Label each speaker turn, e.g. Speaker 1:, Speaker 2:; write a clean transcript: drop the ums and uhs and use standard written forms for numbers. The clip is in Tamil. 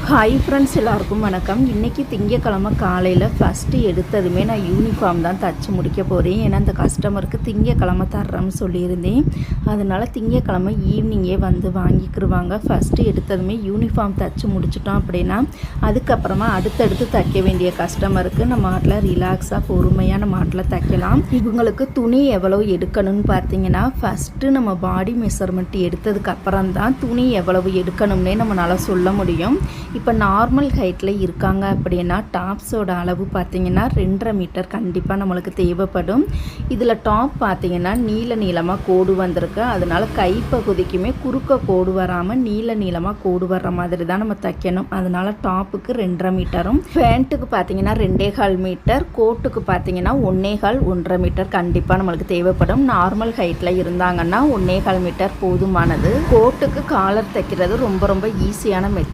Speaker 1: ஹாய் ஃப்ரெண்ட்ஸ், எல்லாருக்கும் வணக்கம். இன்றைக்கி திங்கக்கிழமை காலையில் ஃபஸ்ட்டு எடுத்ததுமே நான் யூனிஃபார்ம் தான் தச்சு முடிக்க போகிறேன். ஏன்னா அந்த கஸ்டமருக்கு திங்கக்கிழமை தர்றேன்னு சொல்லியிருந்தேன். அதனால் திங்கக்கிழமை ஈவினிங்கே வந்து வாங்கிக்கிடுவாங்க. ஃபஸ்ட்டு எடுத்ததுமே யூனிஃபார்ம் தச்சு முடிச்சிட்டோம் அப்படின்னா அதுக்கப்புறமா அடுத்தடுத்து தைக்க வேண்டிய கஸ்டமருக்கு நம்ம மாட்டில் ரிலாக்ஸாக பொறுமையான மாட்டில் தைக்கலாம். இவங்களுக்கு துணி எவ்வளோ எடுக்கணும்னு பார்த்தீங்கன்னா ஃபஸ்ட்டு நம்ம பாடி மெஷர்மெண்ட் எடுத்ததுக்கப்புறம் தான் துணி எவ்வளவு எடுக்கணும்னே நம்மளால் சொல்ல முடியும். இப்போ நார்மல் ஹைட்டில் இருக்காங்க அப்படின்னா டாப்ஸோட அளவு பார்த்திங்கன்னா 2.5 மீட்டர் கண்டிப்பாக நம்மளுக்கு தேவைப்படும். இதில் டாப் பார்த்திங்கன்னா நீளமாக கோடு வந்திருக்கு. அதனால் கைப்பகுதிக்குமே குறுக்க கோடு வராமல் நீளமாக கோடு வர்ற மாதிரி தான் நம்ம தைக்கணும். அதனால் டாப்புக்கு 2.5 மீட்டரும், பேண்ட்டுக்கு பார்த்திங்கன்னா 2.25 மீட்டர், கோட்டுக்கு பார்த்திங்கன்னா 1.25 மீட்டர் கண்டிப்பாக நம்மளுக்கு தேவைப்படும். நார்மல் ஹைட்டில் இருந்தாங்கன்னா 1.25 மீட்டர் போதுமானது. கோட்டுக்கு காலர் தைக்கிறது ரொம்ப ஈஸியான மெத்தட்.